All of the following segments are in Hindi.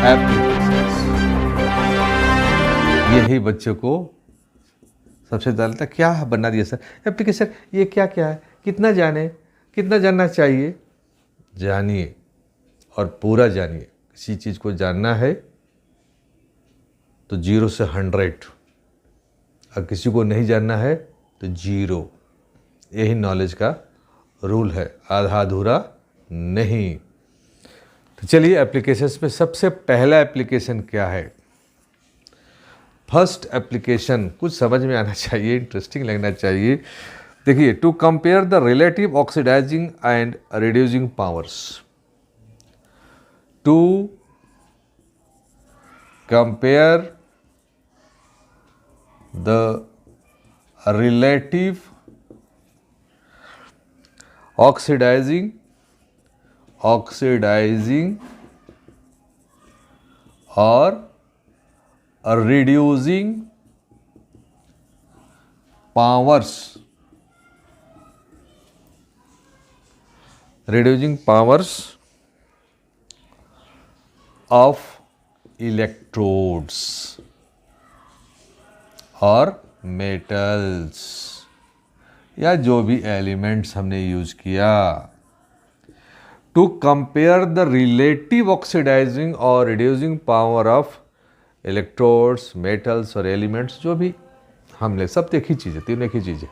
एप्लीकेशंस, यही बच्चों को सबसे ज़्यादा क्या बना दिया सर एप्लीकेशन, ये क्या क्या है, कितना जाने, कितना जानना चाहिए। जानिए और पूरा जानिए। किसी चीज़ को जानना है तो 0 से 100, और किसी को नहीं जानना है तो 0। यही नॉलेज का रूल है, आधा अधूरा नहीं। तो चलिए एप्लीकेशंस में सबसे पहला एप्लीकेशन क्या है। फर्स्ट एप्लीकेशन कुछ समझ में आना चाहिए, इंटरेस्टिंग लगना चाहिए। देखिए, to compare the relative oxidizing and reducing powers. To compare the relative oxidising और reducing powers of electrodes और metals, या जो भी एलिमेंट्स हमने यूज किया। To compare the relative oxidising और reducing power of electrodes, metals और एलिमेंट्स, जो भी हमने सब देखी चीज़ें, तीनों एक ही चीज़ें।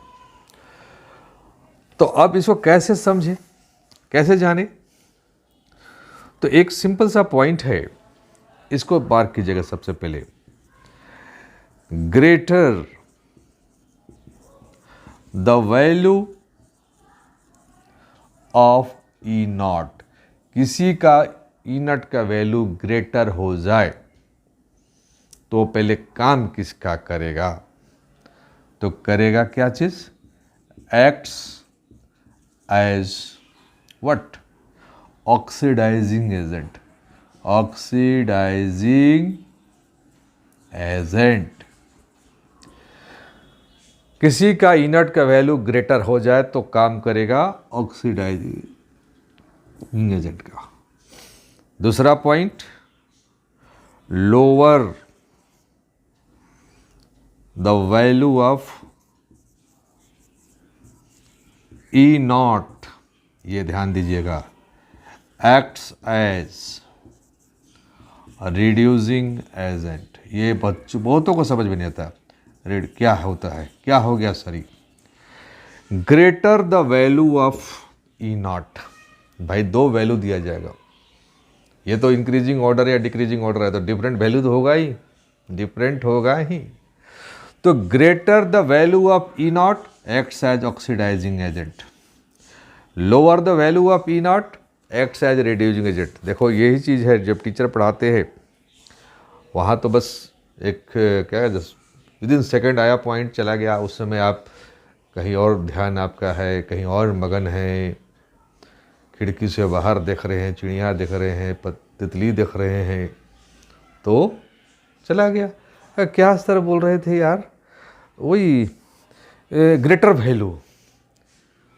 तो अब इसको कैसे समझें, कैसे जाने। तो एक सिंपल सा पॉइंट है, इसको मार्क कीजिएगा सबसे पहले। Greater the value of E not, किसी का ई नॉट का वैल्यू ग्रेटर हो जाए तो पहले काम किसका करेगा, तो करेगा क्या चीज, acts as what, oxidizing agent. Oxidizing agent, किसी का इनर्ट का वैल्यू ग्रेटर हो जाए तो काम करेगा ऑक्सीडाइजिंग एजेंट का। दूसरा point, lower the value of E not, ये ध्यान दीजिएगा, एक्ट्स एज रिड्यूसिंग एजेंट। ये बहुतों को समझ में नहीं आता, रेड क्या होता है, क्या हो गया सरी। Greater the value of E not, भाई दो वैल्यू दिया जाएगा, ये तो इंक्रीजिंग ऑर्डर या डिक्रीजिंग ऑर्डर है, तो डिफरेंट वैल्यू तो होगा ही, डिफरेंट होगा ही। तो greater the value of E naught acts as oxidizing agent, lower the value of E naught acts as reducing agent. देखो यही चीज़ है, जब टीचर पढ़ाते हैं वहाँ तो बस एक क्या है, विद इन सेकेंड आया पॉइंट चला गया, उस समय आप कहीं और ध्यान आपका है, कहीं और मगन है, खिड़की से बाहर देख रहे हैं, चिड़िया देख रहे हैं, तितली देख रहे हैं, तो चला गया। क्या सर बोल रहे थे यार, वही ग्रेटर वैल्यू,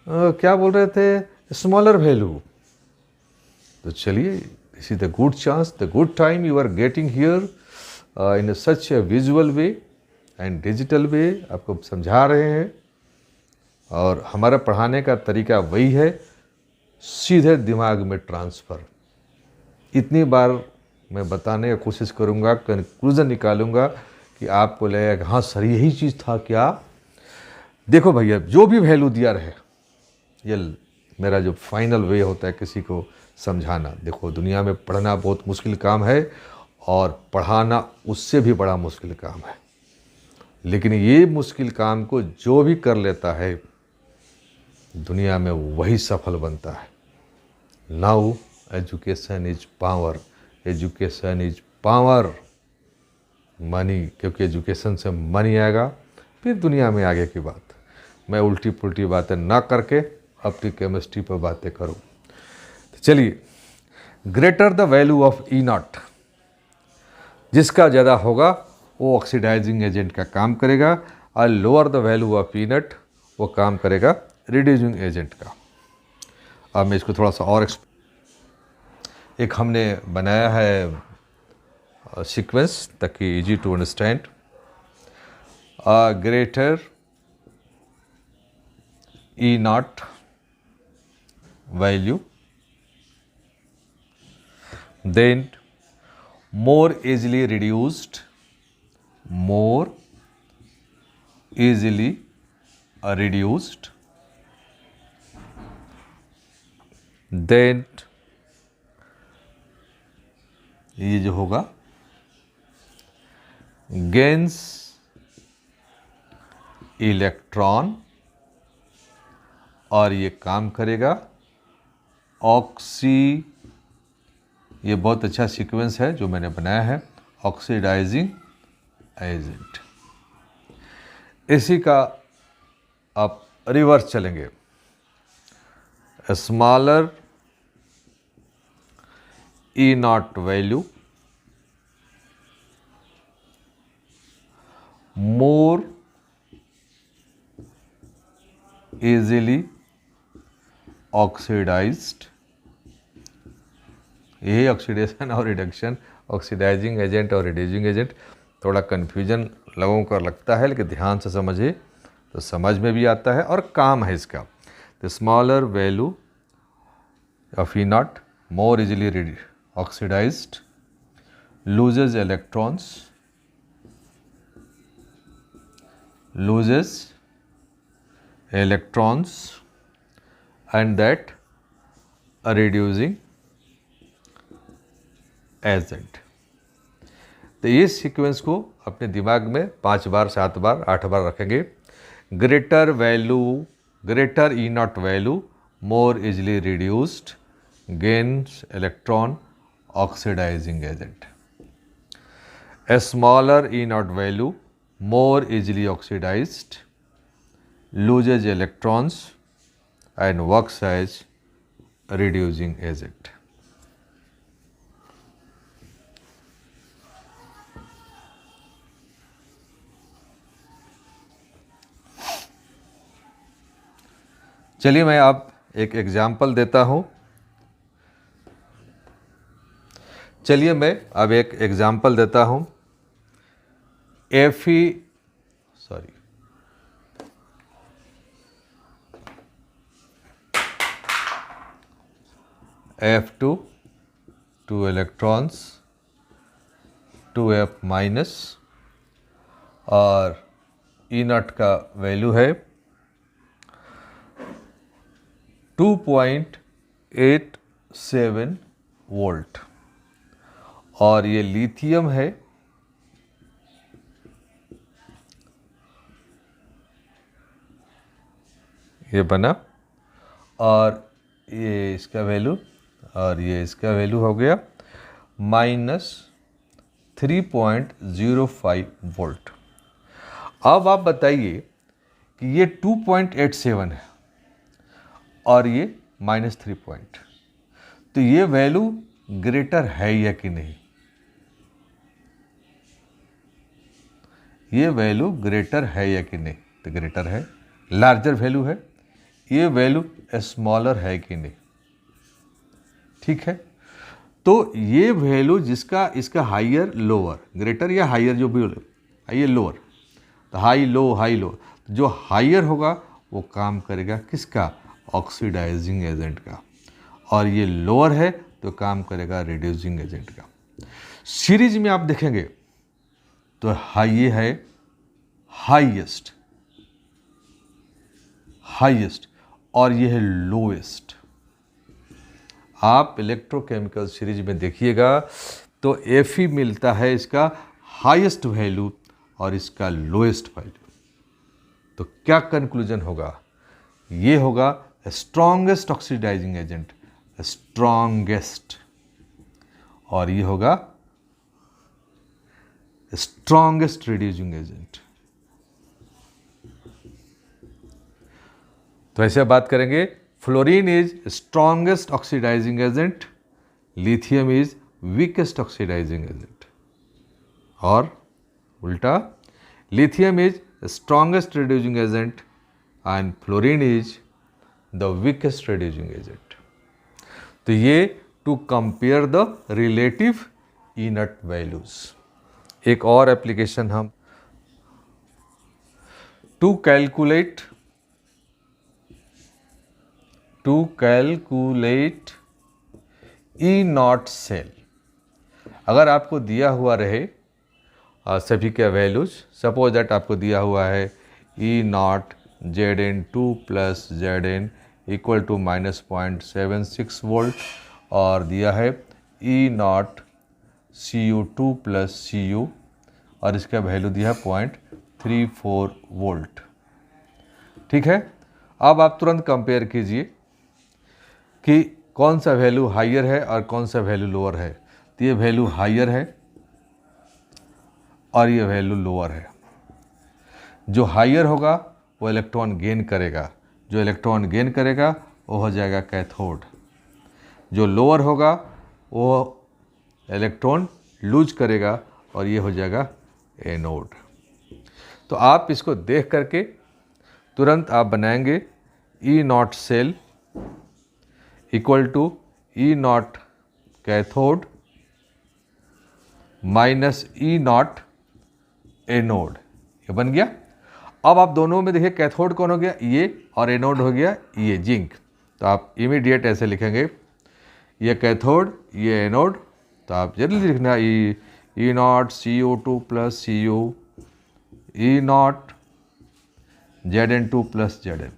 क्या बोल रहे थे, स्मॉलर वैल्यू। तो चलिए, this is the good chance, the good time you are getting here in such a visual way and digital way, आपको समझा रहे हैं। और हमारा पढ़ाने का तरीका वही है, सीधे दिमाग में ट्रांसफ़र। इतनी बार मैं बताने की कोशिश करूँगा, कंक्लूज़न निकालूंगा कि आपको लगेगा कि हाँ सर यही चीज़ था क्या। देखो भैया, जो भी वैल्यू दिया रहे, ये मेरा जो फाइनल वे होता है किसी को समझाना। देखो दुनिया में पढ़ना बहुत मुश्किल काम है और पढ़ाना उससे भी बड़ा मुश्किल काम है, लेकिन ये मुश्किल काम को जो भी कर लेता है दुनिया में वही सफल बनता है। Now education is power, education is power, money, क्योंकि एजुकेशन से मनी आएगा, फिर दुनिया में आगे की बात। मैं उल्टी पुल्टी बातें ना करके अपनी केमिस्ट्री पर बातें करूं। तो चलिए, greater the value of E not, जिसका ज़्यादा होगा वो ऑक्सीडाइजिंग एजेंट का काम करेगा, और lower the value of E not वो काम करेगा रिड्यूसिंग एजेंट का। अब मैं इसको थोड़ा सा और एक हमने बनाया है सीक्वेंस ताकि इजी टू अंडरस्टैंड. ग्रेटर E naught value, then more easily reduced, then ये जो होगा gains इलेक्ट्रॉन, और ये काम करेगा ऑक्सी, ये बहुत अच्छा सीक्वेंस है जो मैंने बनाया है, ऑक्सीडाइजिंग एजेंट. इसी का आप रिवर्स चलेंगे. Smaller E naught value, more easily oxidized. यही ऑक्सीडेशन और रिडक्शन, ऑक्सीडाइजिंग एजेंट और रिड्यूसिंग एजेंट, थोड़ा कन्फ्यूजन लोगों को लगता है, लेकिन ध्यान से समझिए तो समझ में भी आता है और काम है इसका. The smaller value of E naught more easily oxidized, loses electrons, and that a reducing agent. तो ये सीक्वेंस को अपने दिमाग में 5 बार 7 बार 8 बार रखेंगे. Greater E naught value more easily reduced, gains electron oxidizing agent. A smaller E naught value more easily oxidized, loses electrons and works as reducing agent. चलिए मैं अब एक एग्जाम्पल देता हूं. F2 2 electrons 2F माइनस, और E नॉट का वैल्यू है 2.87 वोल्ट, और ये लिथियम है. ये बना, और ये इसका वैल्यू, और ये इसका वैल्यू हो गया -3.05 वोल्ट. अब आप बताइए कि ये 2.87 है और ये -3, तो ये वैल्यू ग्रेटर है या कि नहीं? ये वैल्यू ग्रेटर है या कि नहीं? तो ग्रेटर है, लार्जर वैल्यू है. ये वैल्यू स्मॉलर है कि नहीं? ठीक है. तो ये वैल्यू जिसका, इसका हाइयर लोअर, ग्रेटर या हाइयर जो भी, ये लोअर, तो हाई लो, जो हाइयर होगा वो काम करेगा किसका? ऑक्सीडाइजिंग एजेंट का, और ये लोअर है तो काम करेगा रिड्यूसिंग एजेंट का. सीरीज में आप देखेंगे तो ये है हाईएस्ट, और ये है लोएस्ट. आप इलेक्ट्रोकेमिकल सीरीज में देखिएगा तो Fe मिलता है इसका हाईएस्ट वैल्यू और इसका लोएस्ट वैल्यू. तो क्या कंक्लूजन होगा? ये होगा स्ट्रॉन्गेस्ट ऑक्सीडाइजिंग एजेंट, स्ट्रॉन्गेस्ट, और ये होगा स्ट्रॉन्गेस्ट रिड्यूसिंग एजेंट. तो ऐसे बात करेंगे, fluorine is strongest oxidizing agent, lithium is weakest oxidizing agent, और उल्टा lithium is strongest reducing agent and fluorine is the weakest reducing agent. तो ये to compare the relative E naught values. एक और एप्लीकेशन हम to calculate E naught cell. अगर आपको दिया हुआ रहे सभी के वैल्यूज, सपोज दैट आपको दिया हुआ है E naught Zn2 plus Zn equal to -0.76 volt और दिया है E naught Cu2 plus Cu और इसका वैल्यू दिया है 0.34 वोल्ट। ठीक है, अब आप तुरंत कंपेयर कीजिए कि कौन सा वैल्यू हाइयर है और कौन सा वैल्यू लोअर है। तो ये वैल्यू हाइयर है और ये वैल्यू लोअर है। जो हाइयर होगा वो इलेक्ट्रॉन गेन करेगा, जो इलेक्ट्रॉन गेन करेगा वो हो जाएगा कैथोड, जो लोअर होगा वो इलेक्ट्रॉन लूज करेगा और ये हो जाएगा एनोड। तो आप इसको देख करके तुरंत आप बनाएंगे E naught cell equal to E naught cathode minus E naught anode. ये बन गया। अब आप दोनों में देखिए कैथोड कौन हो गया, ये, और एनोड हो गया ये, जिंक। तो आप इमीडिएट ऐसे लिखेंगे, ये कैथोड ये एनोड। तो आप जल्दी लिखना E naught Cu2 plus Cu, E naught Zn2 plus Zn।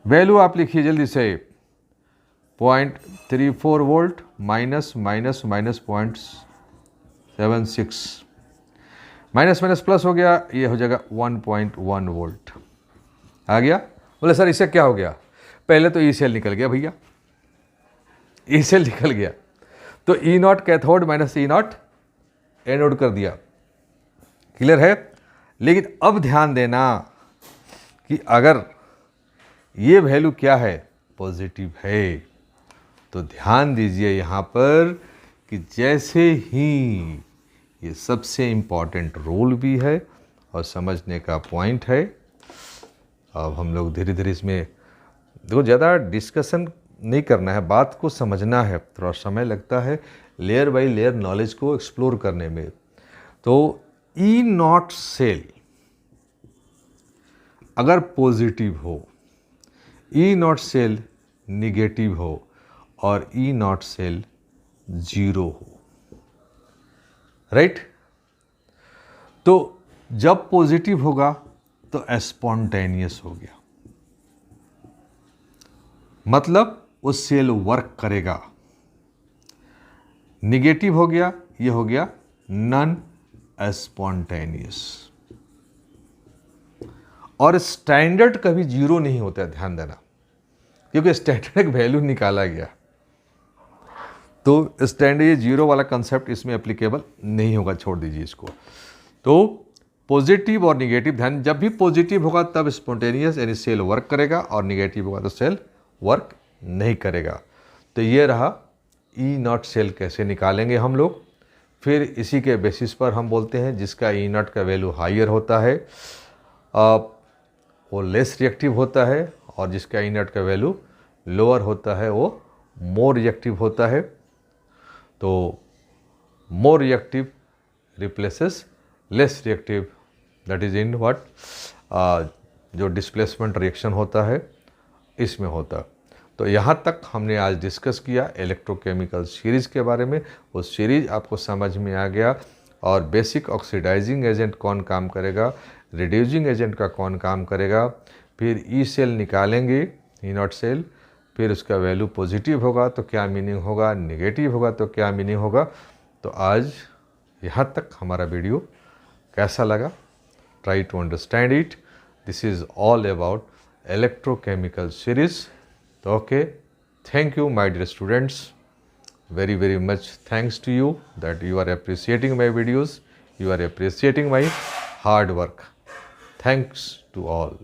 Value आप लिखिए जल्दी से 0.34 volt minus 0.76, minus minus plus हो गया, ये हो जाएगा 1.1 वोल्ट आ गया। बोले सर इससे क्या हो गया? पहले तो ई सेल निकल गया भैया, ई सेल निकल गया तो E naught cathode minus E naught anode कर दिया। क्लियर है? लेकिन अब ध्यान देना कि अगर ये वैल्यू क्या है, पॉजिटिव है, तो ध्यान दीजिए यहाँ पर कि जैसे ही ये सबसे इम्पॉर्टेंट रूल भी है और समझने का पॉइंट है। अब हम लोग धीरे धीरे इसमें देखो, ज़्यादा डिस्कशन नहीं करना है, बात को समझना है, थोड़ा समय लगता है लेयर बाय लेयर नॉलेज को एक्सप्लोर करने में। तो ई नॉट सेल अगर पॉजिटिव हो, ई नॉट सेल निगेटिव हो और ई नॉट सेल जीरो हो, राइट? तो जब पॉजिटिव होगा तो स्पॉन्टेनियस हो गया, मतलब वो सेल वर्क करेगा। निगेटिव हो गया, ये हो गया नॉन स्पॉन्टेनियस। और स्टैंडर्ड कभी जीरो नहीं होता है, ध्यान देना, क्योंकि स्टैंडर्ड एक वैल्यू निकाला गया, तो स्टैंडर्ड ये जीरो वाला कंसेप्ट इसमें एप्लीकेबल नहीं होगा, छोड़ दीजिए इसको। तो पॉजिटिव और निगेटिव, ध्यान, जब भी पॉजिटिव होगा तब स्पॉन्टेनियस यानी सेल वर्क करेगा और निगेटिव होगा तो सेल वर्क नहीं करेगा। तो ये रहा ई नॉट सेल कैसे निकालेंगे हम लोग। फिर इसी के बेसिस पर हम बोलते हैं जिसका ई नॉट का वैल्यू हाइयर होता है वो लेस रिएक्टिव होता है, और जिसका ई नॉट का वैल्यू लोअर होता है वो मोर रिएक्टिव होता है। तो more reactive replaces less reactive, that is in what जो डिस्प्लेसमेंट रिएक्शन होता है इसमें होता। तो यहाँ तक हमने आज डिस्कस किया इलेक्ट्रोकेमिकल सीरीज़ के बारे में। वो सीरीज आपको समझ में आ गया, और बेसिक ऑक्सीडाइजिंग एजेंट कौन काम करेगा, रिड्यूसिंग एजेंट का कौन काम करेगा, फिर ई सेल निकालेंगे, ई नॉट सेल, फिर उसका वैल्यू पॉजिटिव होगा तो क्या मीनिंग होगा, नेगेटिव होगा तो क्या मीनिंग होगा। तो आज यहाँ तक हमारा वीडियो कैसा लगा, try to understand it. This is all about electrochemical series. तो okay, thank you my dear students, very much thanks to you that you are appreciating my videos, you are appreciating my hard work. Thanks to all.